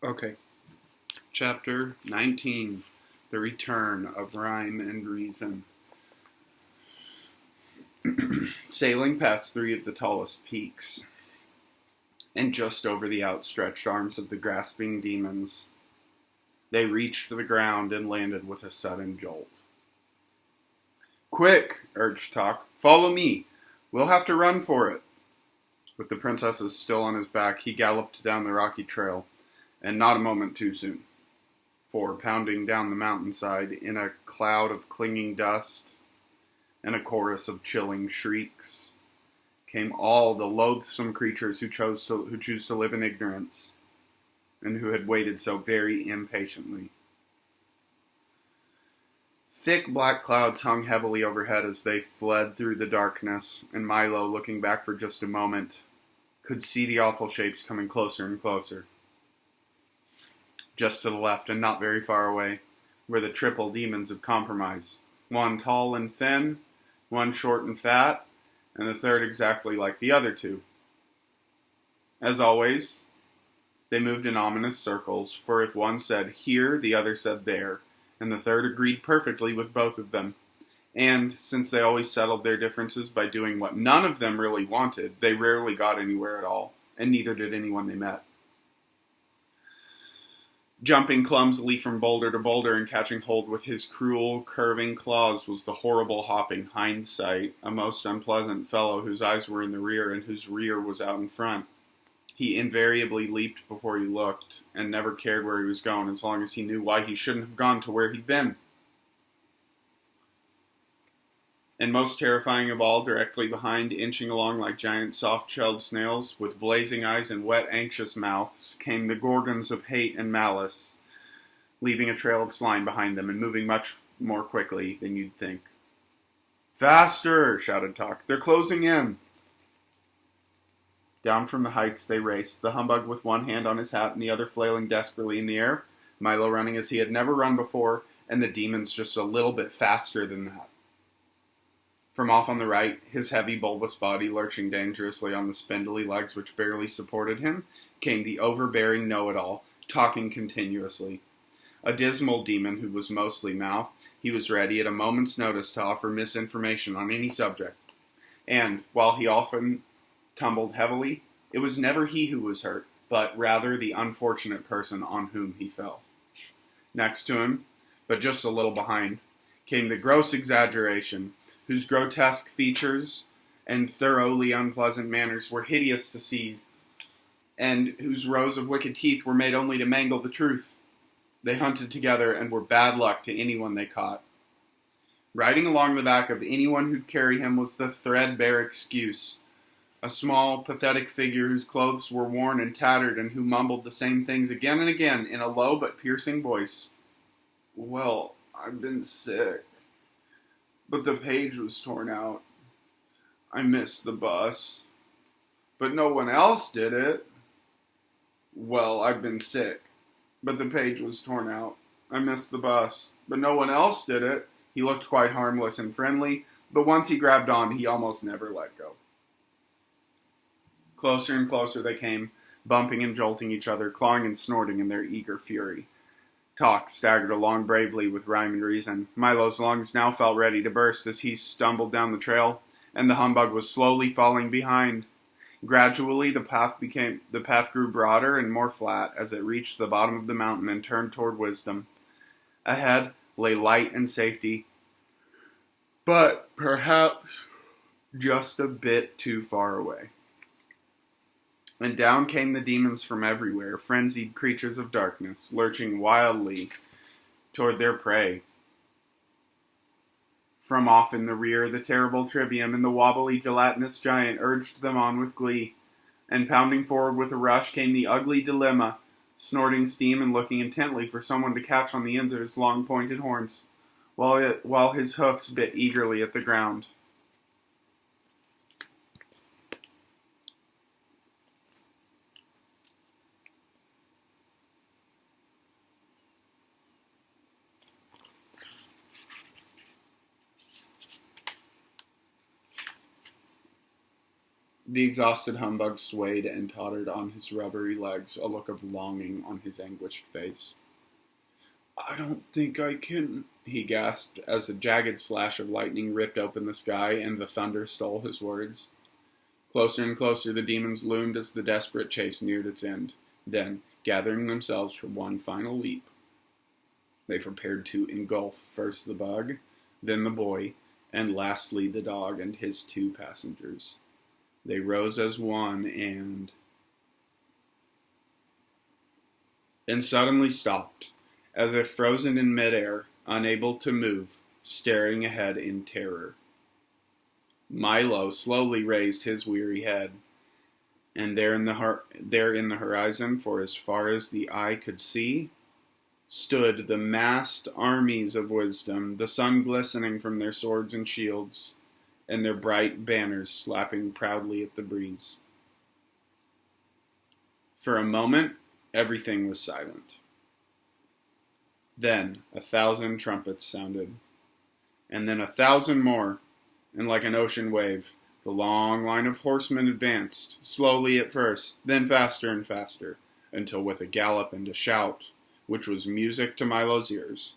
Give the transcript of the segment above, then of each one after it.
Okay. Chapter 19. The Return of Rhyme and Reason. Sailing past three of the tallest peaks, and just over the outstretched arms of the grasping demons, they reached the ground and landed with a sudden jolt. "Quick!" urged Tok. "Follow me. We'll have to run for it." With the princesses still on his back, he galloped down the rocky trail, and not a moment too soon. For, pounding down the mountainside in a cloud of clinging dust and a chorus of chilling shrieks, came all the loathsome creatures who choose to live in ignorance, and who had waited so very impatiently. Thick black clouds hung heavily overhead as they fled through the darkness, and Milo, looking back for just a moment, could see the awful shapes coming closer and closer. Just to the left, and not very far away, were the triple demons of compromise. One tall and thin, one short and fat, and the third exactly like the other two. As always, they moved in ominous circles, for if one said here, the other said there, and the third agreed perfectly with both of them. And, since they always settled their differences by doing what none of them really wanted, they rarely got anywhere at all, and neither did anyone they met. Jumping clumsily from boulder to boulder and catching hold with his cruel, curving claws was the horrible hopping Hindsight, a most unpleasant fellow whose eyes were in the rear and whose rear was out in front. He invariably leaped before he looked, and never cared where he was going as long as he knew why he shouldn't have gone to where he'd been. And most terrifying of all, directly behind, inching along like giant soft-shelled snails, with blazing eyes and wet, anxious mouths, came the Gorgons of hate and malice, leaving a trail of slime behind them and moving much more quickly than you'd think. "Faster!" shouted Tok. "They're closing in!" Down from the heights they raced, the humbug with one hand on his hat and the other flailing desperately in the air, Milo running as he had never run before, and the demons just a little bit faster than that. From off on the right, his heavy, bulbous body lurching dangerously on the spindly legs which barely supported him, came the overbearing know-it-all, talking continuously. A dismal demon who was mostly mouth, he was ready at a moment's notice to offer misinformation on any subject. And, while he often tumbled heavily, it was never he who was hurt, but rather the unfortunate person on whom he fell. Next to him, but just a little behind, came the gross exaggeration, whose grotesque features and thoroughly unpleasant manners were hideous to see, and whose rows of wicked teeth were made only to mangle the truth. They hunted together and were bad luck to anyone they caught. Riding along the back of anyone who'd carry him was the threadbare excuse, a small, pathetic figure whose clothes were worn and tattered and who mumbled the same things again and again in a low but piercing voice. "Well, I've been sick, but the page was torn out. I missed the bus, but no one else did it. Well, I've been sick, but the page was torn out. I missed the bus, but no one else did it." He looked quite harmless and friendly, but once he grabbed on, he almost never let go. Closer and closer they came, bumping and jolting each other, clawing and snorting in their eager fury. Tok staggered along bravely with rhyme and reason. Milo's lungs now felt ready to burst as he stumbled down the trail, and the humbug was slowly falling behind. Gradually, the path grew broader and more flat as it reached the bottom of the mountain and turned toward wisdom. Ahead lay light and safety, but perhaps just a bit too far away. And down came the demons from everywhere, frenzied creatures of darkness, lurching wildly toward their prey. From off in the rear, the terrible Trivium and the wobbly gelatinous giant urged them on with glee, and pounding forward with a rush came the ugly Dilemma, snorting steam and looking intently for someone to catch on the ends of his long pointed horns, while his hoofs bit eagerly at the ground. The exhausted humbug swayed and tottered on his rubbery legs, a look of longing on his anguished face. "I don't think I can," he gasped, as a jagged slash of lightning ripped open the sky and the thunder stole his words. Closer and closer the demons loomed as the desperate chase neared its end. Then, gathering themselves for one final leap, they prepared to engulf first the bug, then the boy, and lastly the dog and his 2 passengers. They rose as one and suddenly stopped, as if frozen in midair, unable to move, staring ahead in terror. Milo slowly raised his weary head, and there in the horizon, for as far as the eye could see, stood the massed armies of wisdom, the sun glistening from their swords and shields, and their bright banners slapping proudly at the breeze. For a moment, everything was silent. Then 1,000 trumpets sounded, and then 1,000 more, and like an ocean wave, the long line of horsemen advanced, slowly at first, then faster and faster, until with a gallop and a shout, which was music to Milo's ears,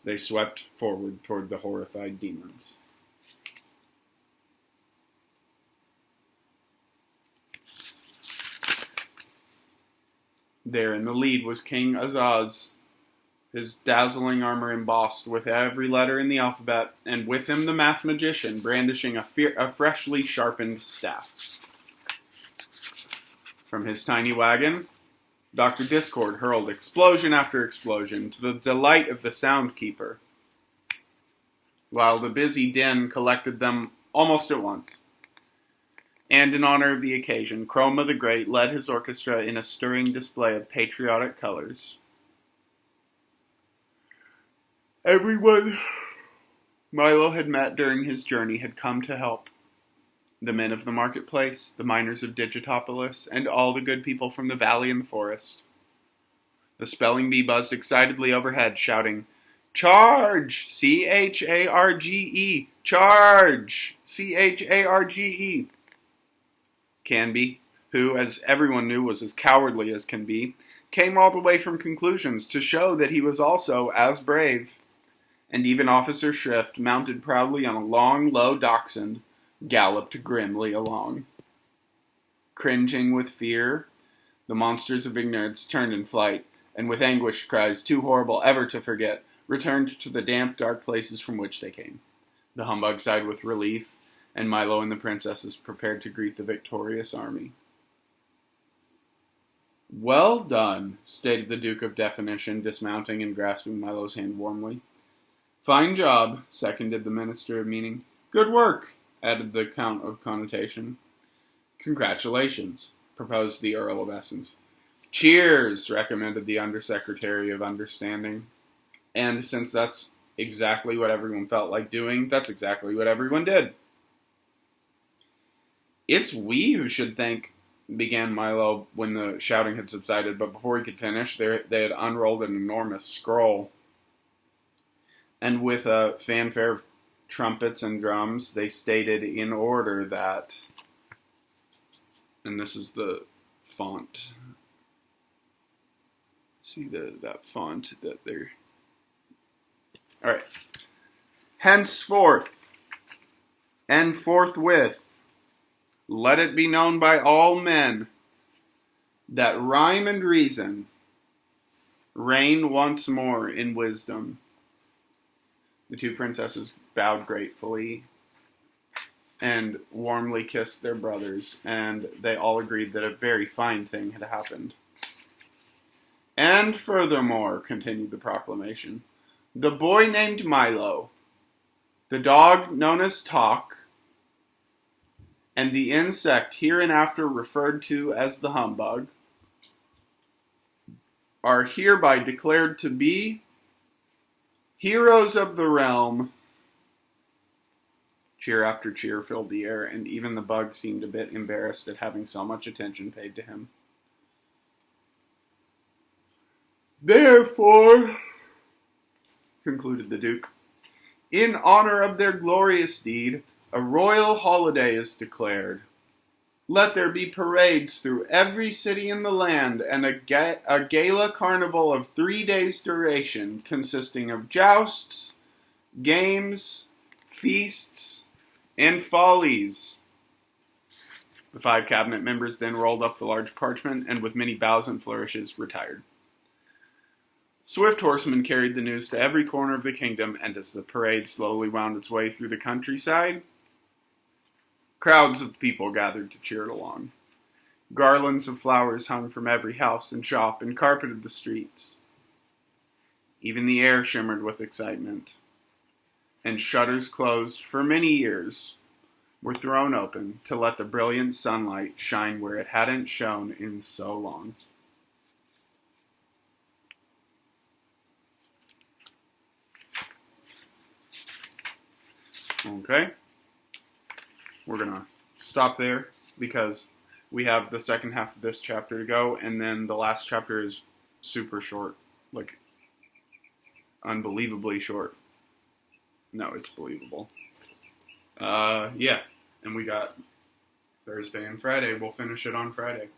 they swept forward toward the horrified demons. There in the lead was King Azaz, his dazzling armor embossed with every letter in the alphabet, and with him the math magician, brandishing a freshly sharpened staff. From his tiny wagon, Dr. Discord hurled explosion after explosion, to the delight of the sound keeper, while the busy din collected them almost at once. And in honor of the occasion, Chroma the Great led his orchestra in a stirring display of patriotic colors. Everyone Milo had met during his journey had come to help. The men of the marketplace, the miners of Digitopolis, and all the good people from the valley and the forest. The spelling bee buzzed excitedly overhead, shouting, "Charge! C-H-A-R-G-E! Charge! C-H-A-R-G-E!" Canby, who, as everyone knew, was as cowardly as can be, came all the way from Conclusions to show that he was also as brave. And even Officer Shrift, mounted proudly on a long, low dachshund, galloped grimly along. Cringing with fear, the monsters of ignorance turned in flight, and with anguished cries too horrible ever to forget, returned to the damp, dark places from which they came. The humbug sighed with relief, and Milo and the princesses prepared to greet the victorious army. "Well done," stated the Duke of Definition, dismounting and grasping Milo's hand warmly. "Fine job," seconded the Minister of Meaning. "Good work," added the Count of Connotation. "Congratulations," proposed the Earl of Essence. "Cheers," recommended the Undersecretary of Understanding. And since that's exactly what everyone felt like doing, that's exactly what everyone did. "It's we who should thank," began Milo when the shouting had subsided, but before he could finish, they had unrolled an enormous scroll. And with a fanfare of trumpets and drums, they stated in order that, and this is the font. See that font that they're... Alright. "Henceforth, and forthwith, let it be known by all men that rhyme and reason reign once more in wisdom." The 2 princesses bowed gratefully and warmly kissed their brothers, and they all agreed that a very fine thing had happened. "And furthermore," continued the proclamation, "the boy named Milo, the dog known as Talk, and the insect hereinafter referred to as the humbug are hereby declared to be heroes of the realm." Cheer after cheer filled the air, and even the bug seemed a bit embarrassed at having so much attention paid to him. "Therefore," concluded the Duke, "in honor of their glorious deed, a royal holiday is declared. Let there be parades through every city in the land, and a gala carnival of 3 days' duration, consisting of jousts, games, feasts, and follies. The 5 cabinet members then rolled up the large parchment, and with many bows and flourishes, retired. Swift horsemen carried the news to every corner of the kingdom, and as the parade slowly wound its way through the countryside, crowds of people gathered to cheer it along. Garlands of flowers hung from every house and shop and carpeted the streets. Even the air shimmered with excitement, and shutters closed for many years were thrown open to let the brilliant sunlight shine where it hadn't shone in so long. Okay. We're going to stop there because we have the second half of this chapter to go, and then the last chapter is super short. Like, unbelievably short. No, it's believable. Yeah. And we got Thursday and Friday. We'll finish it on Friday.